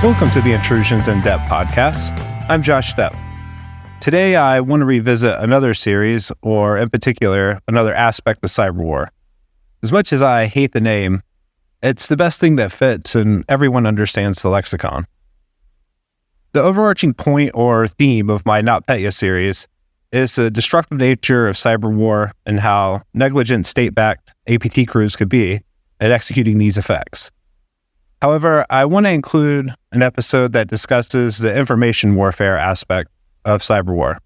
Welcome to the Intrusions in Depth Podcast. I'm Josh Stepp. Today, I want to revisit another series, or in particular, another aspect of cyberwar. As much as I hate the name, it's the best thing that fits and everyone understands the lexicon. The overarching point or theme of my NotPetya series is the destructive nature of cyberwar and how negligent state-backed APT crews could be at executing these effects. However, I want to include an episode that discusses the information warfare aspect of cyberwar.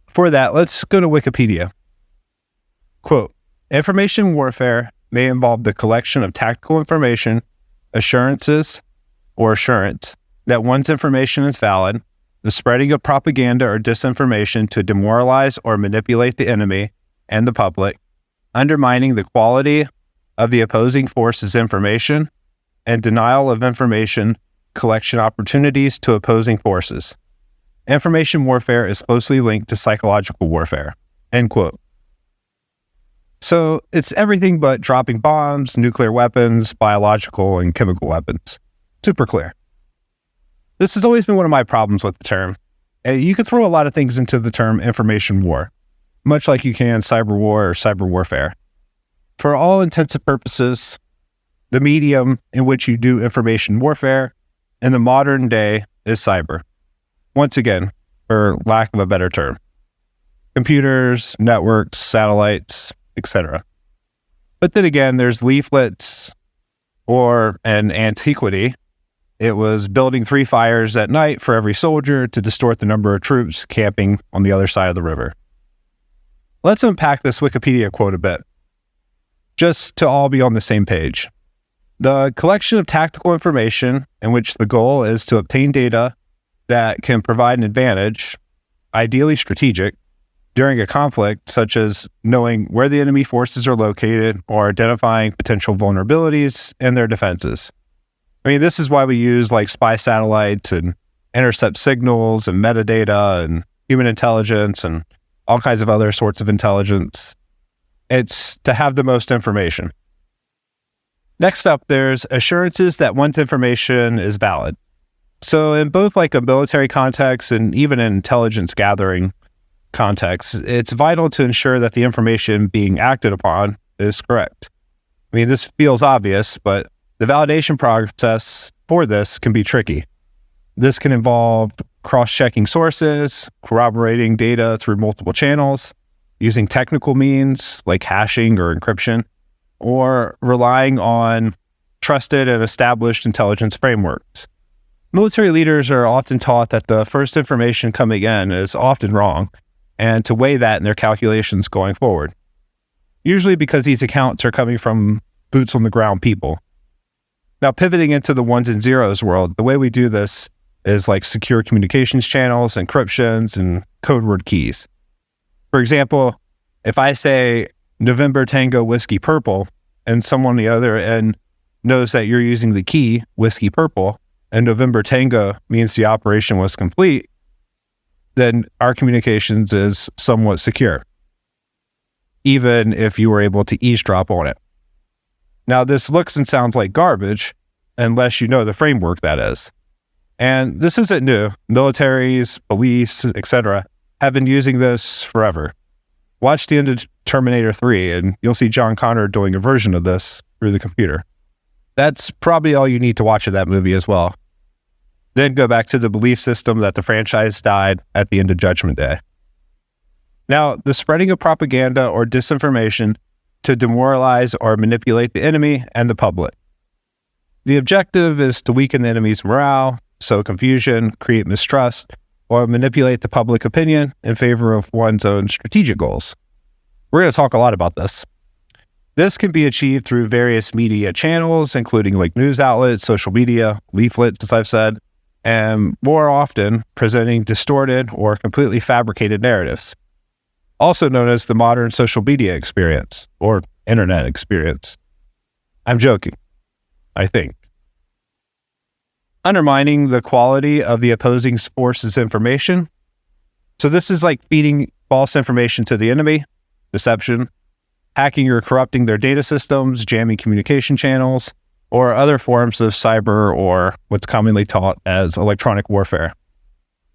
For that, let's go to Wikipedia. Quote, information warfare may involve the collection of tactical information, assurance that one's information is valid, the spreading of propaganda or disinformation to demoralize or manipulate the enemy and the public, undermining the quality of the opposing force's information, and denial of information collection opportunities to opposing forces. Information warfare is closely linked to psychological warfare. End quote. So it's everything but dropping bombs, nuclear weapons, biological and chemical weapons. Super clear. This has always been one of my problems with the term. You could throw a lot of things into the term information war, much like you can cyberwar or cyber warfare. For all intents and purposes, the medium in which you do information warfare in the modern day is cyber. Once again, for lack of a better term. Computers, networks, satellites, etc. But then again, there's leaflets, or in antiquity, it was building 3 fires at night for every soldier to distort the number of troops camping on the other side of the river. Let's unpack this Wikipedia quote a bit, just to all be on the same page. The collection of tactical information in which the goal is to obtain data that can provide an advantage, ideally strategic, during a conflict, such as knowing where the enemy forces are located or identifying potential vulnerabilities in their defenses. I mean, this is why we use like spy satellites and intercept signals and metadata and human intelligence and all kinds of other sorts of intelligence. It's to have the most information. Next up, there's assurances that one's information is valid. So in both like a military context and even in intelligence gathering context, it's vital to ensure that the information being acted upon is correct. I mean, this feels obvious, but the validation process for this can be tricky. This can involve cross-checking sources, corroborating data through multiple channels, using technical means like hashing or encryption, or relying on trusted and established intelligence frameworks. Military leaders are often taught that the first information coming in is often wrong, and to weigh that in their calculations going forward. Usually because these accounts are coming from boots on the ground people. Now, pivoting into the ones and zeros world, the way we do this is like secure communications channels, encryptions, and code word keys. For example, if I say November Tango Whiskey Purple, and someone on the other end knows that you're using the key Whiskey Purple, and November Tango means the operation was complete, then our communications is somewhat secure, even if you were able to eavesdrop on it. Now, this looks and sounds like garbage, unless you know the framework that is. And this isn't new. Militaries, police, etc. have been using this forever. Watch the end of Terminator 3, and you'll see John Connor doing a version of this through the computer. That's probably all you need to watch of that movie as well. Then go back to the belief system that the franchise died at the end of Judgment Day. Now, the spreading of propaganda or disinformation to demoralize or manipulate the enemy and the public. The objective is to weaken the enemy's morale, sow confusion, create mistrust, or manipulate the public opinion in favor of one's own strategic goals. We're going to talk a lot about this. This can be achieved through various media channels, including like news outlets, social media, leaflets, as I've said, and more often presenting distorted or completely fabricated narratives, also known as the modern social media experience or internet experience. I'm joking, I think. Undermining the quality of the opposing force's information. So this is like feeding false information to the enemy, deception, hacking or corrupting their data systems, jamming communication channels, or other forms of cyber or what's commonly taught as electronic warfare.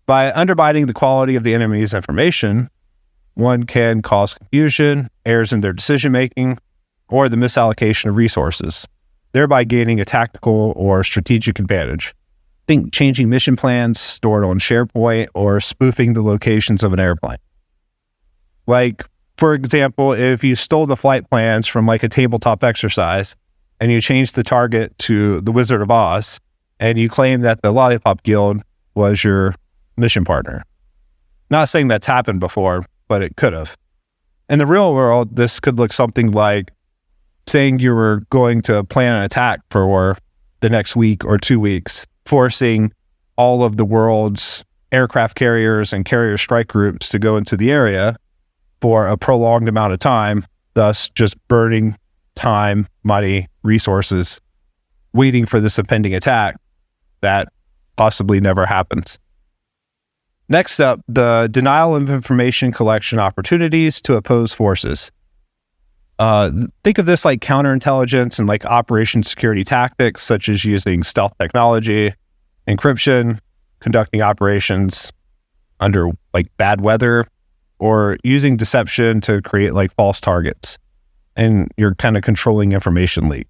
By undermining the quality of the enemy's information, one can cause confusion, errors in their decision-making, or the misallocation of resources, thereby gaining a tactical or strategic advantage. Think changing mission plans stored on SharePoint or spoofing the locations of an airplane. Like, for example, if you stole the flight plans from like a tabletop exercise and you changed the target to the Wizard of Oz and you claim that the Lollipop Guild was your mission partner. Not saying that's happened before, but it could have. In the real world, this could look something like saying you were going to plan an attack for the next week or 2 weeks, forcing all of the world's aircraft carriers and carrier strike groups to go into the area for a prolonged amount of time, thus just burning time, money, resources, waiting for this impending attack that possibly never happens. Next up, the denial of information collection opportunities to oppose forces. Think of this like counterintelligence and like operation security tactics, such as using stealth technology, encryption, conducting operations under like bad weather, or using deception to create like false targets. And you're kind of controlling information leak.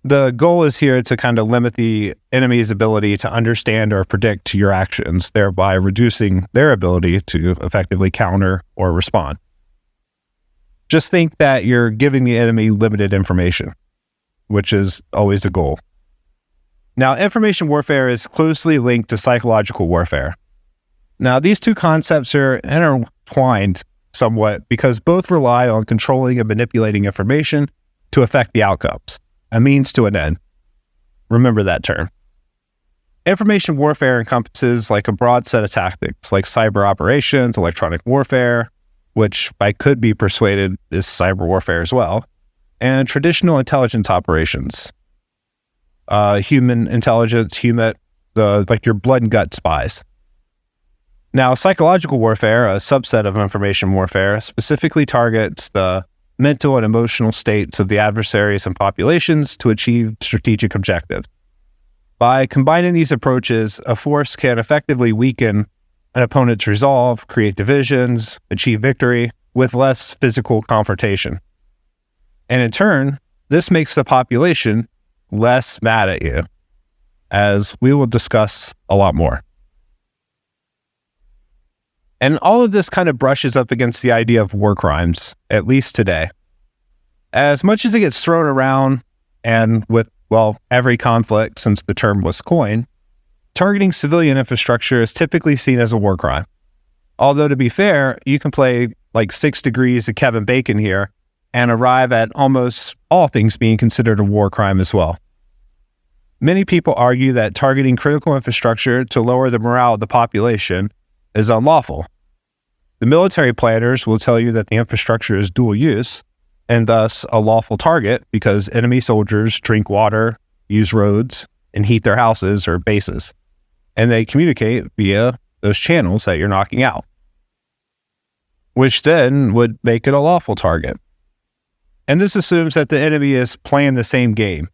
The goal is here to kind of limit the enemy's ability to understand or predict your actions, thereby reducing their ability to effectively counter or respond. Just think that you're giving the enemy limited information, which is always the goal. Now, information warfare is closely linked to psychological warfare. Now, these two concepts are intertwined somewhat because both rely on controlling and manipulating information to affect the outcomes, a means to an end. Remember that term. Information warfare encompasses like a broad set of tactics like cyber operations, electronic warfare, which I could be persuaded is cyber warfare as well, and traditional intelligence operations. Human intelligence, like your blood and gut spies. Now, psychological warfare, a subset of information warfare, specifically targets the mental and emotional states of the adversaries and populations to achieve strategic objectives. By combining these approaches, a force can effectively weaken an opponent's resolve, create divisions, achieve victory with less physical confrontation. And in turn, this makes the population less mad at you, as we will discuss a lot more. And all of this kind of brushes up against the idea of war crimes, at least today. As much as it gets thrown around, and with, every conflict since the term was coined, targeting civilian infrastructure is typically seen as a war crime. Although, to be fair, you can play like 6 degrees of Kevin Bacon here and arrive at almost all things being considered a war crime as well. Many people argue that targeting critical infrastructure to lower the morale of the population is unlawful. The military planners will tell you that the infrastructure is dual use and thus a lawful target because enemy soldiers drink water, use roads, and heat their houses or bases. And they communicate via those channels that you're knocking out, which then would make it a lawful target. And this assumes that the enemy is playing the same game,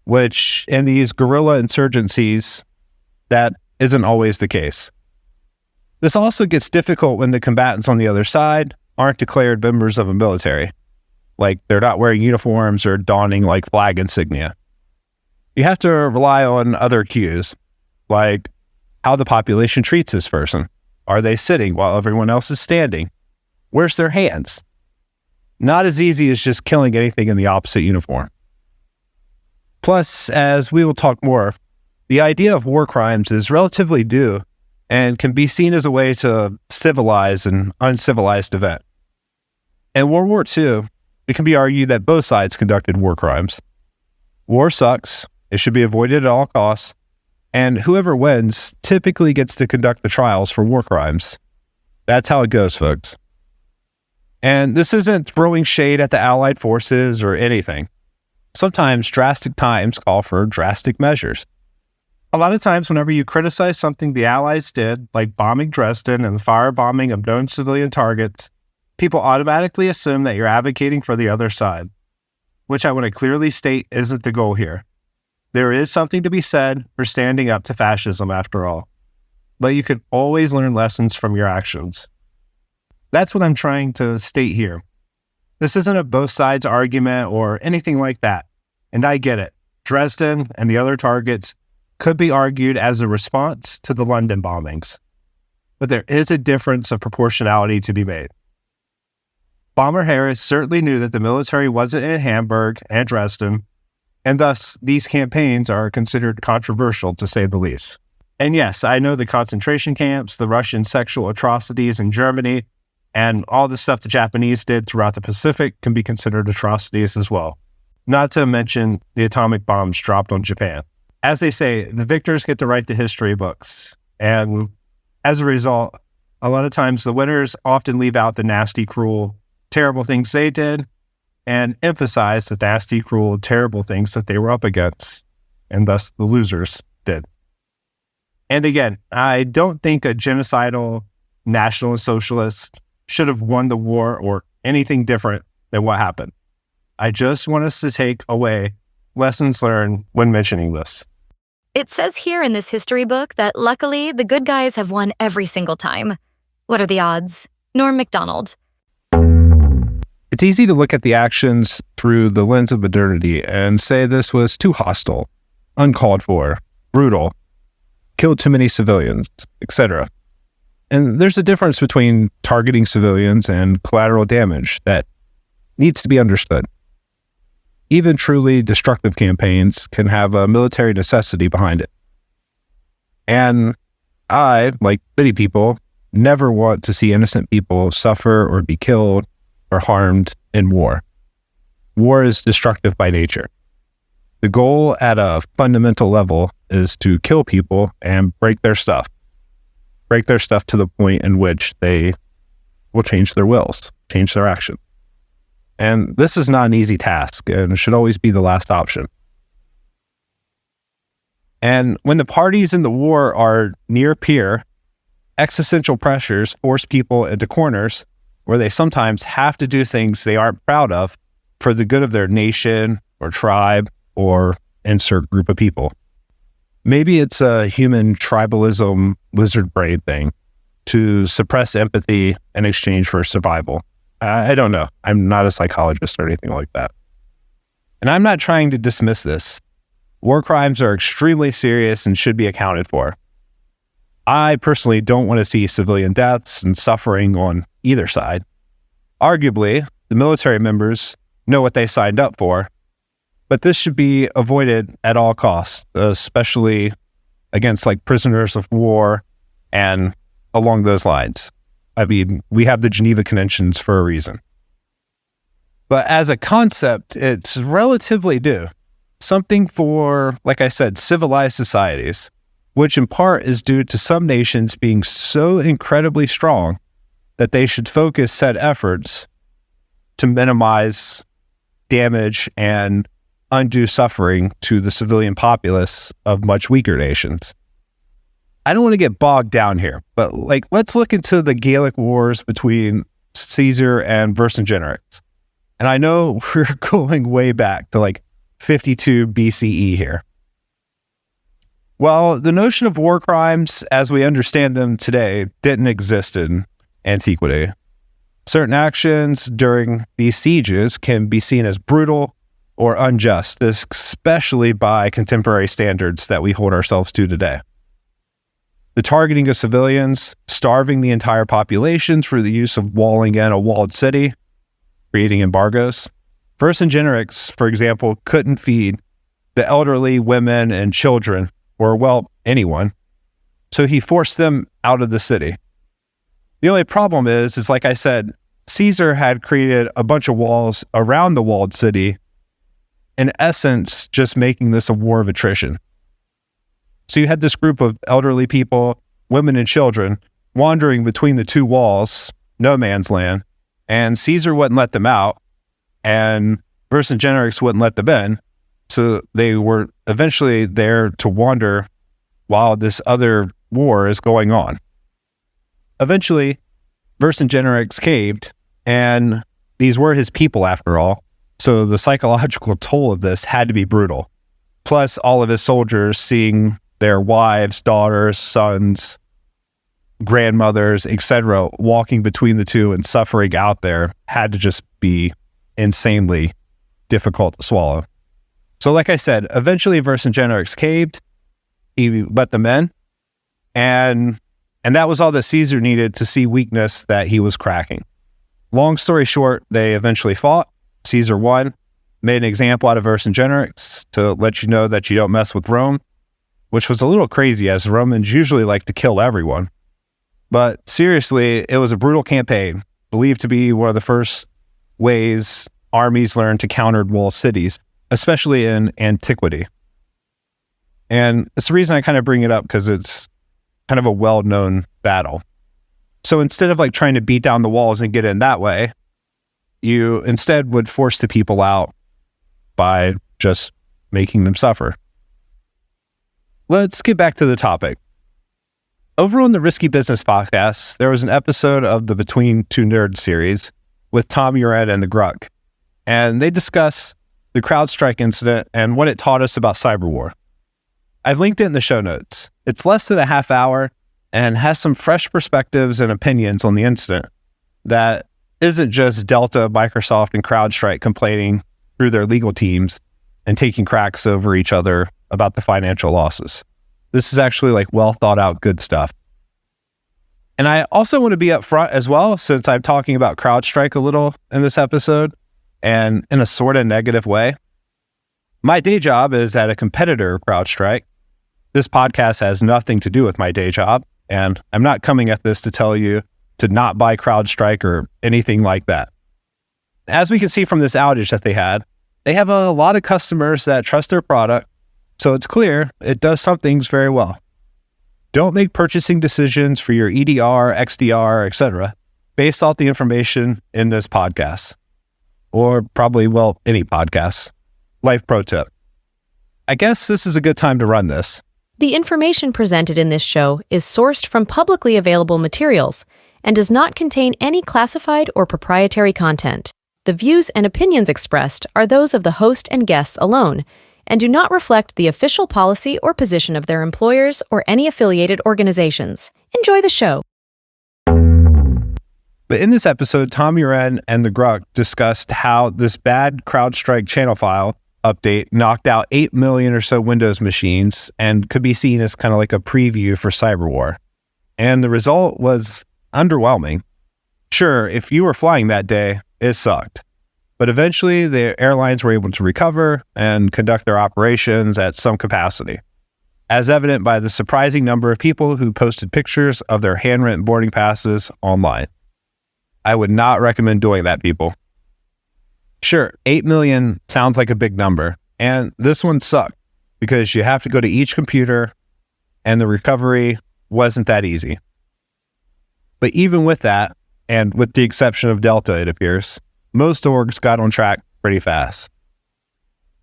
which in these guerrilla insurgencies, that isn't always the case. This also gets difficult when the combatants on the other side aren't declared members of a military, like they're not wearing uniforms or donning like flag insignia. You have to rely on other cues, like how the population treats this person. Are they sitting while everyone else is standing? Where's their hands? Not as easy as just killing anything in the opposite uniform. Plus, as we will talk more, the idea of war crimes is relatively new and can be seen as a way to civilize an uncivilized event. In World War II, it can be argued that both sides conducted war crimes. War sucks, it should be avoided at all costs, and whoever wins typically gets to conduct the trials for war crimes. That's how it goes, folks. And this isn't throwing shade at the Allied forces or anything. Sometimes drastic times call for drastic measures. A lot of times whenever you criticize something the Allies did, like bombing Dresden and the firebombing of known civilian targets, people automatically assume that you're advocating for the other side. which I want to clearly state isn't the goal here. There is something to be said for standing up to fascism after all, but you can always learn lessons from your actions. That's what I'm trying to state here. This isn't a both sides argument or anything like that, and I get it. Dresden and the other targets could be argued as a response to the London bombings, but there is a difference of proportionality to be made. Bomber Harris certainly knew that the military wasn't in Hamburg and Dresden, and thus these campaigns are considered controversial to say the least. And yes, I know the concentration camps, the Russian sexual atrocities in Germany, and all the stuff the Japanese did throughout the Pacific can be considered atrocities as well. Not to mention the atomic bombs dropped on Japan. As they say, the victors get to write the history books, and as a result, a lot of times the winners often leave out the nasty, cruel, terrible things they did and emphasize the nasty, cruel, terrible things that they were up against, and thus the losers did. And again, I don't think a genocidal nationalist socialist should have won the war or anything different than what happened. I just want us to take away lessons learned when mentioning this. It says here in this history book that luckily the good guys have won every single time. What are the odds? Norm Macdonald. It's easy to look at the actions through the lens of modernity and say this was too hostile, uncalled for, brutal, killed too many civilians, etc. And there's a difference between targeting civilians and collateral damage that needs to be understood. Even truly destructive campaigns can have a military necessity behind it. And I, like many people, never want to see innocent people suffer or be killed or harmed in war. War is destructive by nature. The goal at a fundamental level is to kill people and break their stuff. Break their stuff to the point in which they will change their wills, change their action. And this is not an easy task and should always be the last option. And when the parties in the war are near peer, existential pressures force people into corners where they sometimes have to do things they aren't proud of for the good of their nation or tribe or insert group of people. Maybe it's a human tribalism lizard brain thing to suppress empathy in exchange for survival. I don't know. I'm not a psychologist or anything like that. And I'm not trying to dismiss this. War crimes are extremely serious and should be accounted for. I personally don't want to see civilian deaths and suffering on either side. Arguably, the military members know what they signed up for, but this should be avoided at all costs, especially against like prisoners of war and along those lines. I mean, we have the Geneva Conventions for a reason. But as a concept, it's relatively new. Something for, like I said, civilized societies, which in part is due to some nations being so incredibly strong that they should focus said efforts to minimize damage and undue suffering to the civilian populace of much weaker nations. I don't want to get bogged down here, but let's look into the Gallic Wars between Caesar and Vercingetorix. And I know we're going way back to 52 BCE here. Well, the notion of war crimes as we understand them today didn't exist in antiquity. Certain actions during these sieges can be seen as brutal or unjust, especially by contemporary standards that we hold ourselves to today. The targeting of civilians, starving the entire population through the use of walling in a walled city, creating embargoes. Vercingetorix, for example, couldn't feed the elderly, women, and children, or, well, anyone, so he forced them out of the city. The only problem is like I said, Caesar had created a bunch of walls around the walled city, in essence, just making this a war of attrition. So you had this group of elderly people, women and children, wandering between the two walls, no man's land, and Caesar wouldn't let them out, and Vercingetorix wouldn't let them in, so they were eventually there to wander while this other war is going on. Eventually, Vercingetorix caved, and these were his people after all, So the psychological toll of this had to be brutal. Plus, all of his soldiers seeing their wives, daughters, sons, grandmothers, etc., walking between the two and suffering out there had to just be insanely difficult to swallow. So like I said, eventually Vercingetorix caved. He let them in. And that was all that Caesar needed to see weakness that he was cracking. Long story short, they eventually fought. Caesar won, made an example out of Vercingetorix to let you know that you don't mess with Rome, which was a little crazy as Romans usually like to kill everyone. But seriously, it was a brutal campaign, believed to be one of the first ways armies learned to counter walled cities, especially in antiquity. And it's the reason I kind of bring it up because it's kind of a well-known battle. So instead of like trying to beat down the walls and get in that way, you instead would force the people out by just making them suffer. Let's get back to the topic. Over on the Risky Business Podcast, there was an episode of the Between Two Nerds series with Tom Uren and the Gruck, and they discuss the CrowdStrike incident and what it taught us about cyberwar. I've linked it in the show notes. It's less than a half hour and has some fresh perspectives and opinions on the incident that isn't just Delta, Microsoft, and CrowdStrike complaining through their legal teams and taking cracks over each other about the financial losses. This is actually like well thought out good stuff. And I also want to be upfront as well, since I'm talking about CrowdStrike a little in this episode and in a sort of negative way. My day job is at a competitor of CrowdStrike. This podcast has nothing to do with my day job, and I'm not coming at this to tell you to not buy CrowdStrike or anything like that. As we can see from this outage that they have a lot of customers that trust their product, so it's clear it does some things very well. Don't make purchasing decisions for your EDR, XDR, etc. based off the information in this podcast, or probably, any podcast. Life pro tip. I guess this is a good time to run this. The information presented in this show is sourced from publicly available materials and does not contain any classified or proprietary content. The views and opinions expressed are those of the host and guests alone and do not reflect the official policy or position of their employers or any affiliated organizations. Enjoy the show. But in this episode, Tom Uren and the Gruck discussed how this bad CrowdStrike channel file update knocked out 8 million or so Windows machines and could be seen as kind of like a preview for cyberwar. And the result was underwhelming. Sure, if you were flying that day, it sucked. But eventually, the airlines were able to recover and conduct their operations at some capacity, as evident by the surprising number of people who posted pictures of their handwritten boarding passes online. I would not recommend doing that, people. Sure, 8 million sounds like a big number, and this one sucked because you have to go to each computer, and the recovery wasn't that easy. But even with that, and with the exception of Delta, it appears, most orgs got on track pretty fast.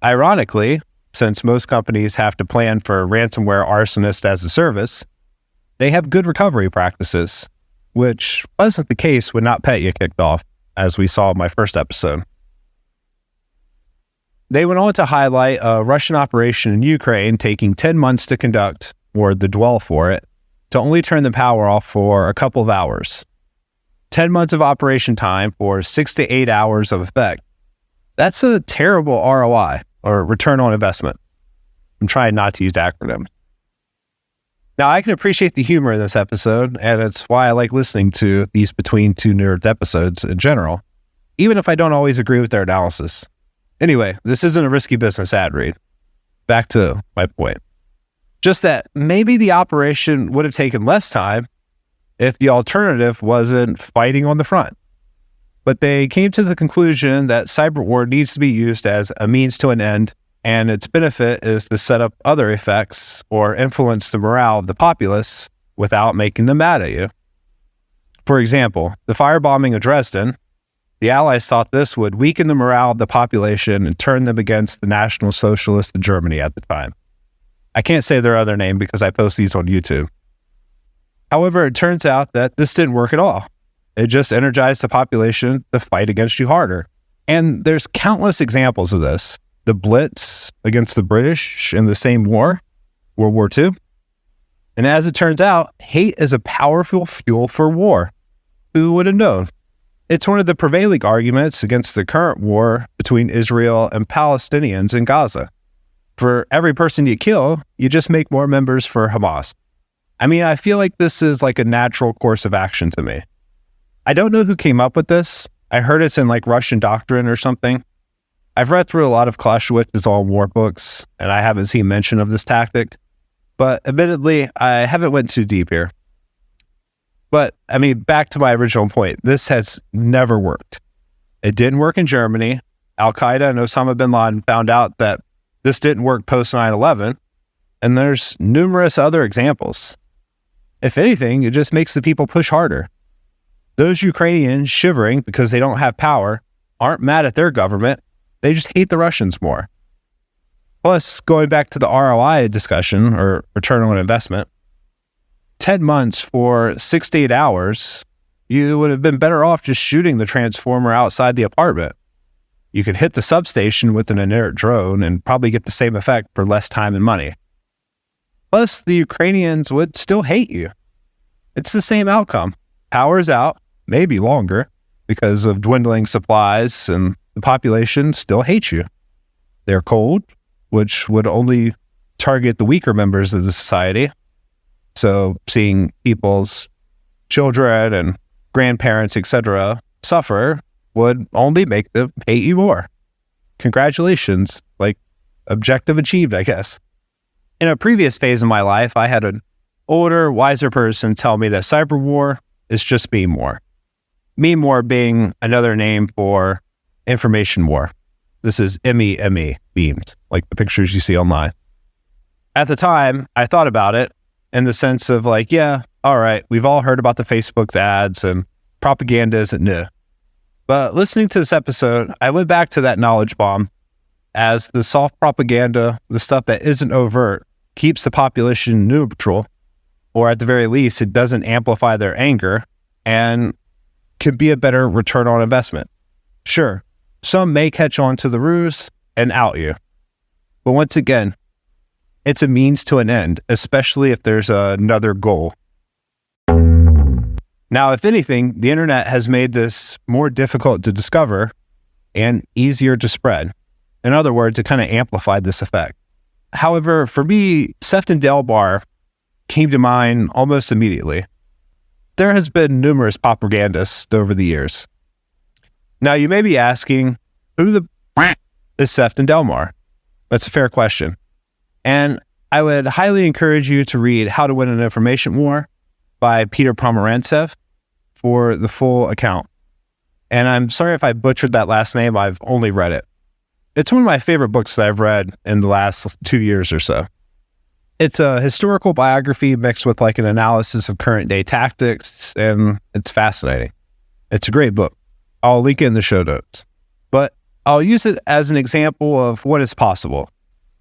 Ironically, since most companies have to plan for ransomware arsonist as a service, they have good recovery practices, which wasn't the case when NotPetya kicked off, as we saw in my first episode. They went on to highlight a Russian operation in Ukraine taking 10 months to conduct, or the dwell for it, to only turn the power off for a couple of hours. 10 months of operation time for 6 to 8 hours of effect. That's a terrible ROI, or return on investment. I'm trying not to use acronyms. Now, I can appreciate the humor in this episode, and it's why I like listening to these Between Two Nerds episodes in general, even if I don't always agree with their analysis. Anyway, this isn't a risky business ad read. Back to my point. Just that maybe the operation would have taken less time if the alternative wasn't fighting on the front. But they came to the conclusion that cyberwar needs to be used as a means to an end, and its benefit is to set up other effects or influence the morale of the populace without making them mad at you. For example, the firebombing of Dresden, the Allies thought this would weaken the morale of the population and turn them against the National Socialists of Germany at the time. I can't say their other name because I post these on YouTube. However, it turns out that this didn't work at all. It just energized the population to fight against you harder, And there's countless examples of this. The Blitz against the British in the same war, World War II. And as it turns out, hate is a powerful fuel for war. Who would have known? It's one of the prevailing arguments against the current war between Israel and Palestinians in Gaza. For every person you kill, you just make more members for Hamas. I mean, I feel like this is like a natural course of action to me. I don't know who came up with this. I heard it's in like Russian doctrine or something. I've read through a lot of Clausewitz's all war books, and I haven't seen mention of this tactic. But admittedly, I haven't went too deep here. But, I mean, back to my original point, this has never worked. It didn't work in Germany. Al-Qaeda and Osama bin Laden found out that this didn't work post 9/11, and there's numerous other examples. If anything, it just makes the people push harder. Those Ukrainians shivering because they don't have power aren't mad at their government. They just hate the Russians more. Plus, going back to the ROI discussion, or return on investment, 10 months for 6 to 8 hours, you would have been better off just shooting the transformer outside the apartment. You could hit the substation with an inert drone and probably get the same effect for less time and money. Plus, the Ukrainians would still hate you. It's the same outcome. Power's out, maybe longer, because of dwindling supplies, and the population still hates you. They're cold, which would only target the weaker members of the society. So seeing people's children and grandparents, etc., suffer would only make them hate you more. Congratulations, like objective achieved, I guess. In a previous phase of my life, I had an older, wiser person tell me that cyberwar is just meme war. Meme war being another name for information war. This is MEME, memes, like the pictures you see online. At the time, I thought about it in the sense of like, yeah, all right, we've all heard about the Facebook ads and propaganda isn't new. But listening to this episode, I went back to that knowledge bomb as the soft propaganda, the stuff that isn't overt, keeps the population neutral, or at the very least, it doesn't amplify their anger and could be a better return on investment. Sure, some may catch on to the ruse and out you. But once again, it's a means to an end, especially if there's another goal. Now, if anything, the internet has made this more difficult to discover and easier to spread. In other words, it kind of amplified this effect. However, for me, CYBERWAR came to mind almost immediately. There has been numerous propagandists over the years. Now, you may be asking, who the is CYBERWAR? That's a fair question. And I would highly encourage you to read How to Win an Information War by Peter Pomerantsev for the full account. And I'm sorry if I butchered that last name, I've only read it. It's one of my favorite books that I've read in the last 2 years or so. It's a historical biography mixed with like an analysis of current day tactics, and it's fascinating. It's a great book. I'll link it in the show notes. But I'll use it as an example of what is possible.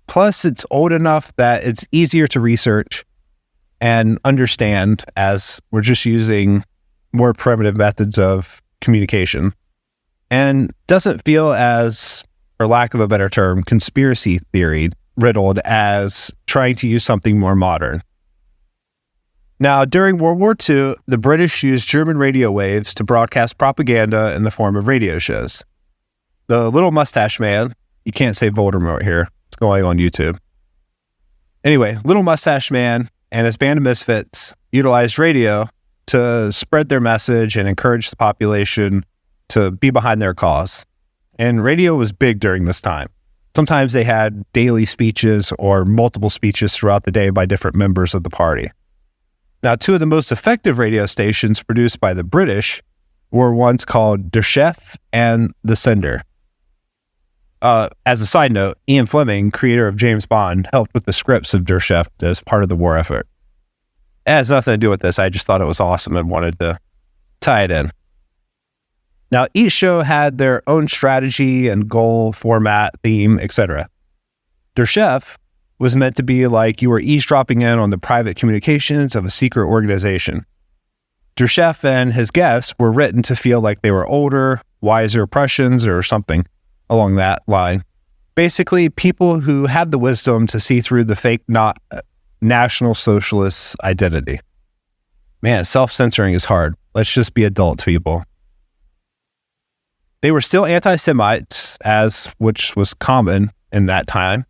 Plus, it's old enough that it's easier to research and understand as we're just using more primitive methods of communication, and doesn't feel as, for lack of a better term, conspiracy theory riddled as trying to use something more modern. Now, during World War II, the British used German radio waves to broadcast propaganda in the form of radio shows. The Little Mustache Man, you can't say Voldemort here, it's going on YouTube. Anyway, Little Mustache Man and his band of misfits utilized radio to spread their message and encourage the population to be behind their cause. And radio was big during this time. Sometimes they had daily speeches or multiple speeches throughout the day by different members of the party. Now, two of the most effective radio stations produced by the British were ones called Der Chef and The Sender. As a side note, Ian Fleming, creator of James Bond, helped with the scripts of Der Chef as part of the war effort. It has nothing to do with this. I just thought it was awesome and wanted to tie it in. Now, each show had their own strategy and goal, format, theme, etc. Der Chef was meant to be like you were eavesdropping in on the private communications of a secret organization. Dreshef and his guests were written to feel like they were older, wiser Prussians or something along that line. Basically, people who had the wisdom to see through the fake National Socialist identity. Man, self-censoring is hard. Let's just be adults, people. They were still anti-Semites, which was common in that time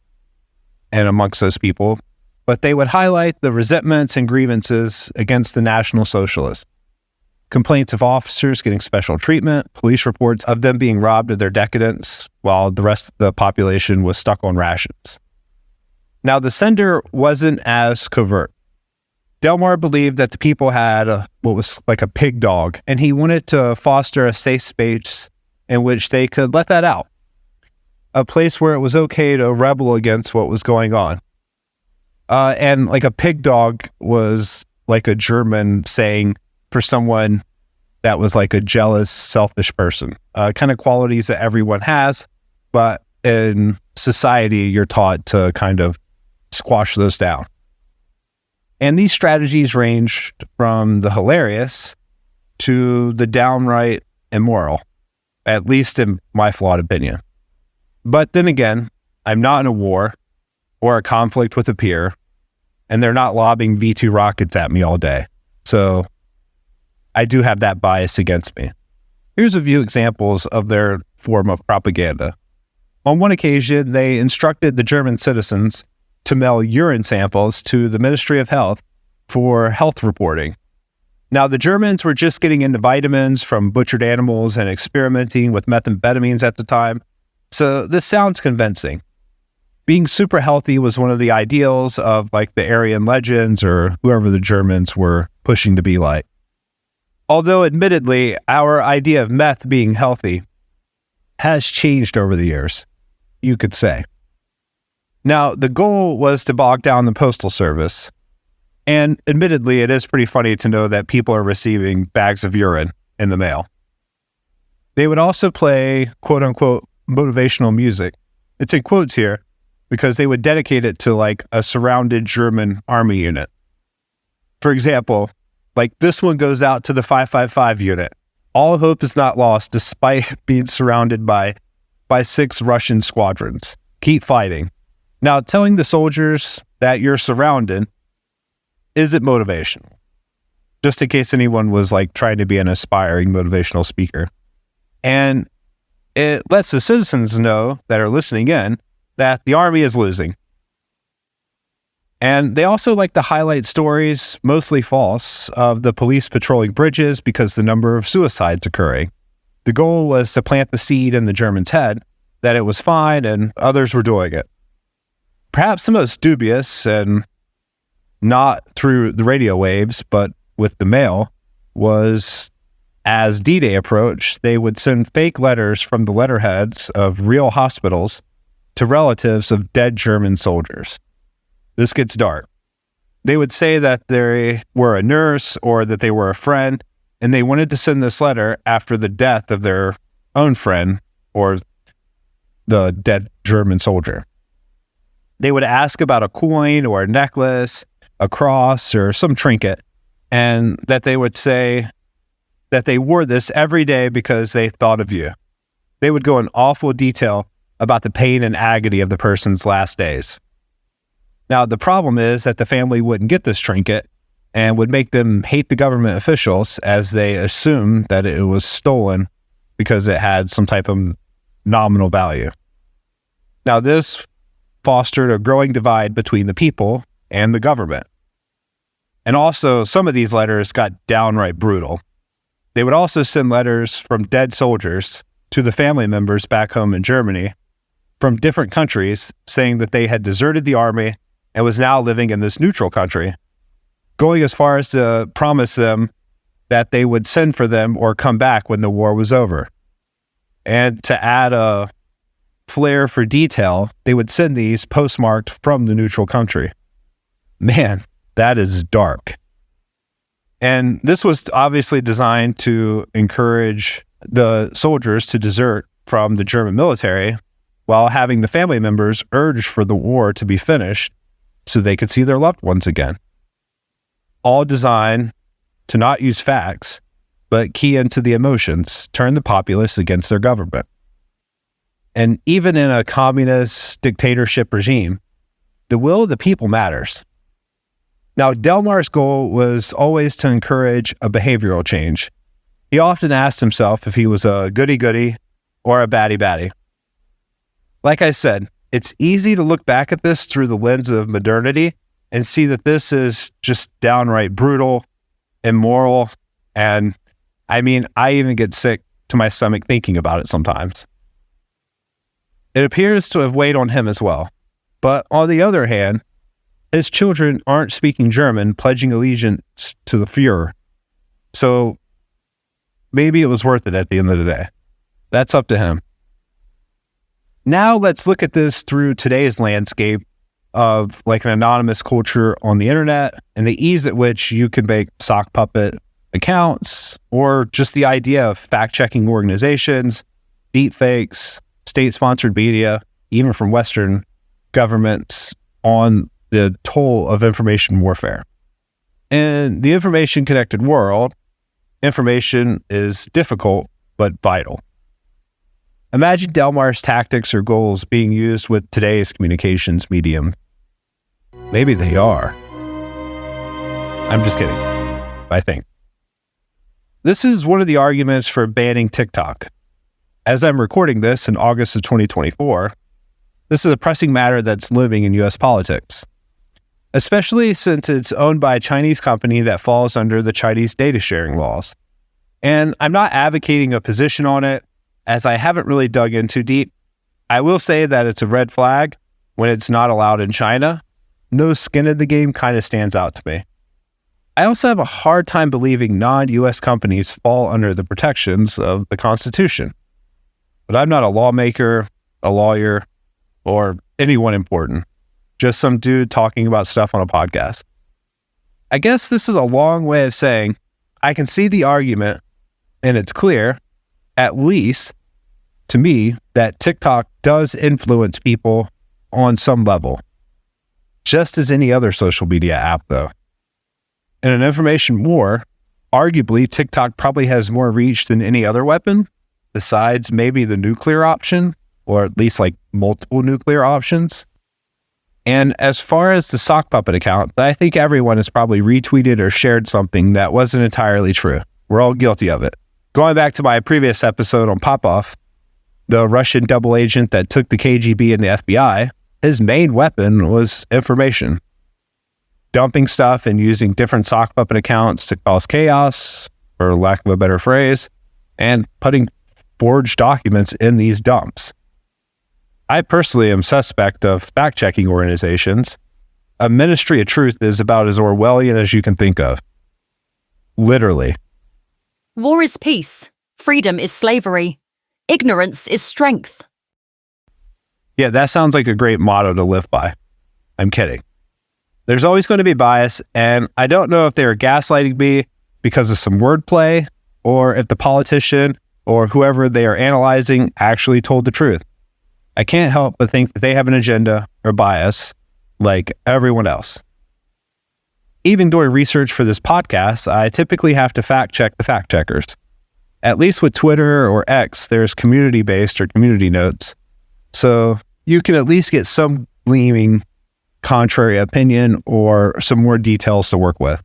and amongst those people, but they would highlight the resentments and grievances against the National Socialists. Complaints of officers getting special treatment, police reports of them being robbed of their decadence, while the rest of the population was stuck on rations. Now, the sender wasn't as covert. Delmar believed that the people had what was like a pig dog, and he wanted to foster a safe space in which they could let that out. A place where it was okay to rebel against what was going on. And like a pig dog was like a German saying for someone that was like a jealous, selfish person. Kind of qualities that everyone has, but in society, you're taught to kind of squash those down. And these strategies ranged from the hilarious to the downright immoral, at least in my flawed opinion. But then again, I'm not in a war or a conflict with a peer, and they're not lobbing V2 rockets at me all day. So I do have that bias against me. Here's a few examples of their form of propaganda. On one occasion, they instructed the German citizens to mail urine samples to the Ministry of Health for health reporting. Now, the Germans were just getting into vitamins from butchered animals and experimenting with methamphetamines at the time, so this sounds convincing. Being super healthy was one of the ideals of like the Aryan legends or whoever the Germans were pushing to be like. Although admittedly, our idea of meth being healthy has changed over the years, you could say. Now, the goal was to bog down the postal service. And admittedly, it is pretty funny to know that people are receiving bags of urine in the mail. They would also play quote unquote motivational music. It's in quotes here because they would dedicate it to like a surrounded German army unit. For example, like this one goes out to the 555 unit. All hope is not lost despite being surrounded by 6 Russian squadrons. Keep fighting. Now, telling the soldiers that you're surrounded isn't motivational. Just in case anyone was like trying to be an aspiring motivational speaker. And it lets the citizens know that are listening in that the army is losing. And they also like to highlight stories, mostly false, of the police patrolling bridges because the number of suicides occurring. The goal was to plant the seed in the Germans' head that it was fine and others were doing it. Perhaps the most dubious, and not through the radio waves, but with the mail, was as D-Day approached, they would send fake letters from the letterheads of real hospitals to relatives of dead German soldiers. This gets dark. They would say that they were a nurse or that they were a friend, and they wanted to send this letter after the death of their own friend or the dead German soldier. They would ask about a coin or a necklace, a cross, or some trinket, and that they would say that they wore this every day because they thought of you. They would go in awful detail about the pain and agony of the person's last days. Now, the problem is that the family wouldn't get this trinket and would make them hate the government officials as they assumed that it was stolen because it had some type of nominal value. Now, this fostered a growing divide between the people and the government. And also, some of these letters got downright brutal. They would also send letters from dead soldiers to the family members back home in Germany from different countries saying that they had deserted the army and was now living in this neutral country, going as far as to promise them that they would send for them or come back when the war was over. And to add a flair for detail, they would send these postmarked from the neutral country. Man, that is dark. And this was obviously designed to encourage the soldiers to desert from the German military while having the family members urge for the war to be finished so they could see their loved ones again. All designed to not use facts, but key into the emotions, turn the populace against their government. And even in a communist dictatorship regime, the will of the people matters. Now, Delmar's goal was always to encourage a behavioral change. He often asked himself if he was a goody-goody or a baddie-baddie. Like I said, it's easy to look back at this through the lens of modernity and see that this is just downright brutal, immoral, and I even get sick to my stomach thinking about it sometimes. It appears to have weighed on him as well. But on the other hand, his children aren't speaking German, pledging allegiance to the Führer. So maybe it was worth it at the end of the day. That's up to him. Now let's look at this through today's landscape of like an anonymous culture on the internet and the ease at which you can make sock puppet accounts, or just the idea of fact-checking organizations, deepfakes, state-sponsored media, even from Western governments, on the toll of information warfare. In the information-connected world, information is difficult but vital. Imagine Delmar's tactics or goals being used with today's communications medium. Maybe they are. I'm just kidding, I think. This is one of the arguments for banning TikTok. As I'm recording this in August of 2024, this is a pressing matter that's looming in U.S. politics, especially since it's owned by a Chinese company that falls under the Chinese data sharing laws. And I'm not advocating a position on it, as I haven't really dug in too deep. I will say that it's a red flag when it's not allowed in China. No skin in the game kind of stands out to me. I also have a hard time believing non-U.S. companies fall under the protections of the Constitution. But I'm not a lawmaker, a lawyer, or anyone important. Just some dude talking about stuff on a podcast. I guess this is a long way of saying I can see the argument, and it's clear, at least to me, that TikTok does influence people on some level, just as any other social media app, though. In an information war, arguably TikTok probably has more reach than any other weapon, besides maybe the nuclear option, or at least like multiple nuclear options. And as far as the sock puppet account, I think everyone has probably retweeted or shared something that wasn't entirely true. We're all guilty of it. Going back to my previous episode on Popov, the Russian double agent that took the KGB and the FBI, his main weapon was information. Dumping stuff and using different sock puppet accounts to cause chaos, for lack of a better phrase, and putting forged documents in these dumps. I personally am suspect of fact-checking organizations. A ministry of truth is about as Orwellian as you can think of. Literally. War is peace. Freedom is slavery. Ignorance is strength. Yeah, that sounds like a great motto to live by. I'm kidding. There's always going to be bias, and I don't know if they are gaslighting me because of some wordplay, or if the politician or whoever they are analyzing actually told the truth. I can't help but think that they have an agenda or bias like everyone else. Even doing research for this podcast, I typically have to fact check the fact checkers. At least with Twitter or X, there's community-based or community notes. So you can at least get some gleaming contrary opinion or some more details to work with.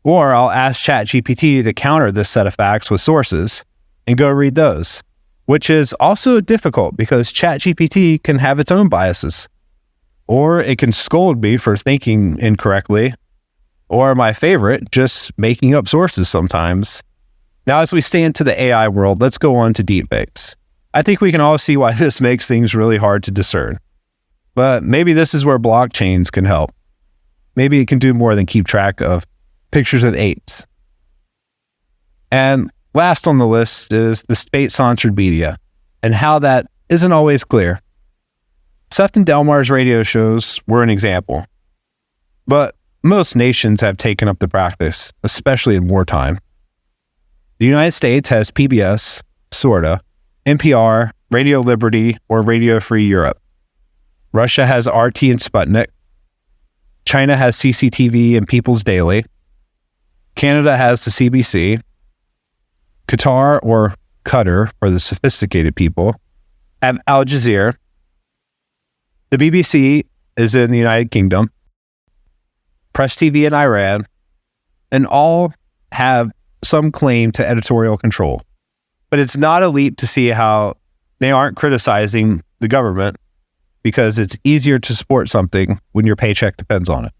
Or I'll ask ChatGPT to counter this set of facts with sources and go read those, which is also difficult because ChatGPT can have its own biases. Or it can scold me for thinking incorrectly, or my favorite, just making up sources sometimes. Now, as we stay into the AI world, let's go on to deepfakes. I think we can all see why this makes things really hard to discern. But maybe this is where blockchains can help. Maybe it can do more than keep track of pictures of apes. And last on the list is the state-sponsored media, and how that isn't always clear. Stepp and Delmar's radio shows were an example. But most nations have taken up the practice, especially in wartime. The United States has PBS, sorta, NPR, Radio Liberty, or Radio Free Europe. Russia has RT and Sputnik. China has CCTV and People's Daily. Canada has the CBC. Qatar, or Qatar for the sophisticated people, have Al Jazeera. The BBC is in the United Kingdom. Press TV in Iran. And all have some claim to editorial control. But it's not a leap to see how they aren't criticizing the government because it's easier to support something when your paycheck depends on it.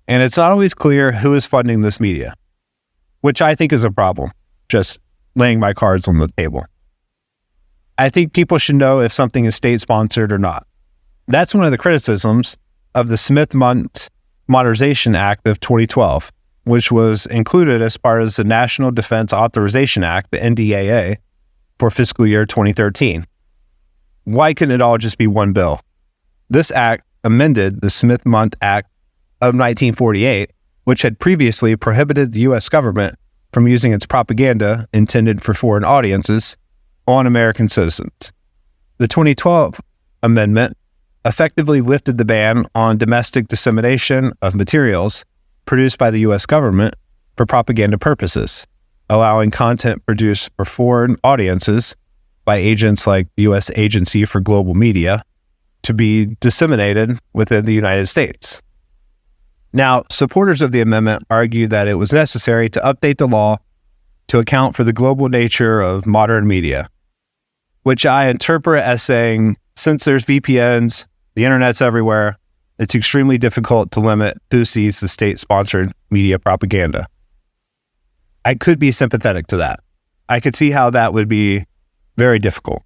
And it's not always clear who is funding this media, which I think is a problem, just laying my cards on the table. I think people should know if something is state-sponsored or not. That's one of the criticisms of the Smith-Mundt Modernization Act of 2012, which was included as part of the National Defense Authorization Act, the NDAA, for fiscal year 2013. Why couldn't it all just be one bill? This act amended the Smith-Mundt Act of 1948, which had previously prohibited the U.S. government from using its propaganda intended for foreign audiences on American citizens. The 2012 amendment effectively lifted the ban on domestic dissemination of materials produced by the U.S. government for propaganda purposes, allowing content produced for foreign audiences by agents like the U.S. Agency for Global Media to be disseminated within the United States. Now, supporters of the amendment argue that it was necessary to update the law to account for the global nature of modern media, which I interpret as saying, since there's VPNs, the internet's everywhere, it's extremely difficult to limit who sees the state-sponsored media propaganda. I could be sympathetic to that. I could see how that would be very difficult.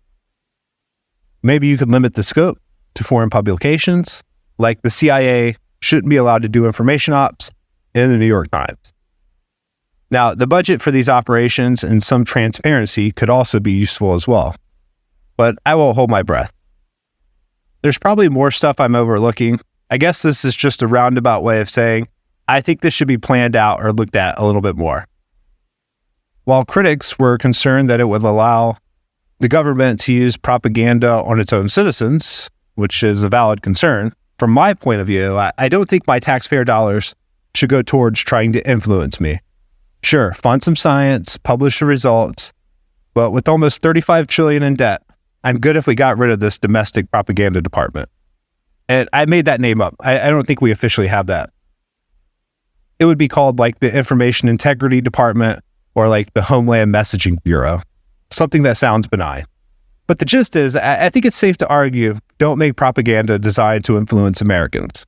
Maybe you could limit the scope to foreign publications, like the CIA shouldn't be allowed to do information ops in the New York Times. Now, the budget for these operations and some transparency could also be useful as well, but I will hold my breath. There's probably more stuff I'm overlooking. I guess this is just a roundabout way of saying I think this should be planned out or looked at a little bit more. While critics were concerned that it would allow the government to use propaganda on its own citizens, which is a valid concern, from my point of view, I don't think my taxpayer dollars should go towards trying to influence me. Sure, fund some science, publish the results, but with almost $35 trillion in debt, I'm good if we got rid of this domestic propaganda department. And I made that name up. I don't think we officially have that. It would be called like the Information Integrity Department or like the Homeland Messaging Bureau, something that sounds benign. But the gist is, I think it's safe to argue, don't make propaganda designed to influence Americans.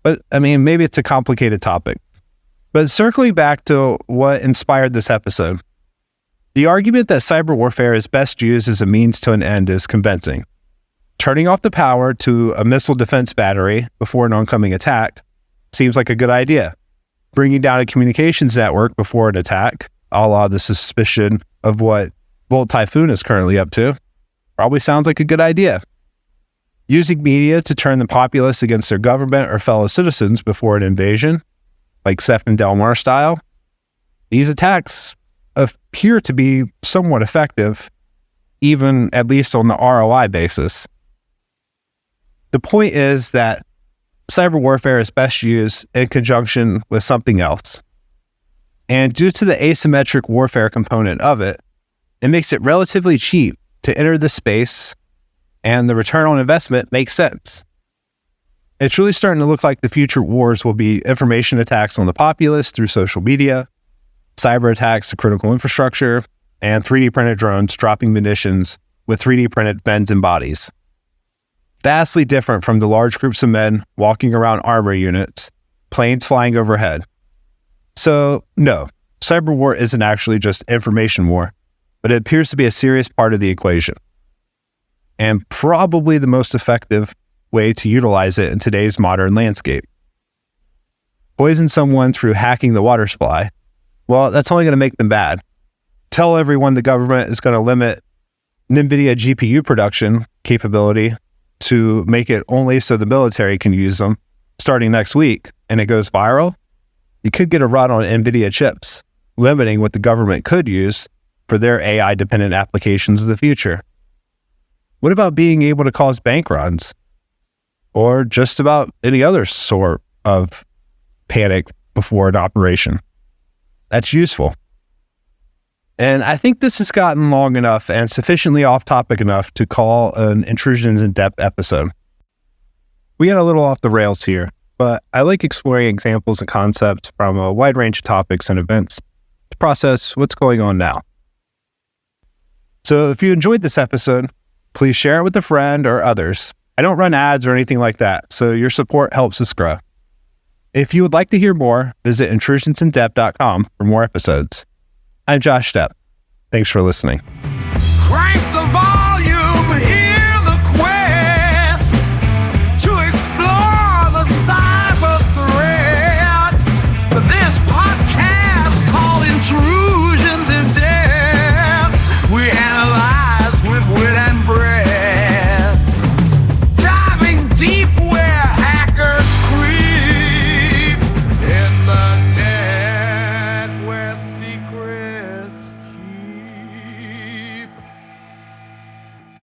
But, I mean, maybe it's a complicated topic. But circling back to what inspired this episode, the argument that cyber warfare is best used as a means to an end is convincing. Turning off the power to a missile defense battery before an oncoming attack seems like a good idea. Bringing down a communications network before an attack, a la the suspicion of what Volt Typhoon is currently up to, probably sounds like a good idea. Using media to turn the populace against their government or fellow citizens before an invasion, like Stepp and Delmar style, these attacks appear to be somewhat effective, even at least on the ROI basis. The point is that cyber warfare is best used in conjunction with something else. And due to the asymmetric warfare component of it, it makes it relatively cheap to enter the space, and the return on investment makes sense. It's really starting to look like the future wars will be information attacks on the populace through social media, cyber attacks to critical infrastructure, and 3D printed drones dropping munitions with 3D printed men and bodies. Vastly different from the large groups of men walking around armor units, planes flying overhead. So, no, cyber war isn't actually just information war, but it appears to be a serious part of the equation, and probably the most effective way to utilize it in today's modern landscape. Poison someone through hacking the water supply, well, that's only going to make them bad. Tell everyone the government is going to limit NVIDIA GPU production capability to make it only so the military can use them starting next week, and it goes viral, you could get a run on NVIDIA chips, limiting what the government could use for their AI-dependent applications of the future. What about being able to cause bank runs? Or just about any other sort of panic before an operation? that's useful. And I think this has gotten long enough and sufficiently off topic enough to call an Intrusions in Depth episode. We got a little off the rails here, but I like exploring examples and concepts from a wide range of topics and events to process what's going on now. So if you enjoyed this episode, please share it with a friend or others. I don't run ads or anything like that, so your support helps us grow. If you would like to hear more, visit IntrusionsInDepth.com for more episodes. I'm Josh Stepp. Thanks for listening. Crank!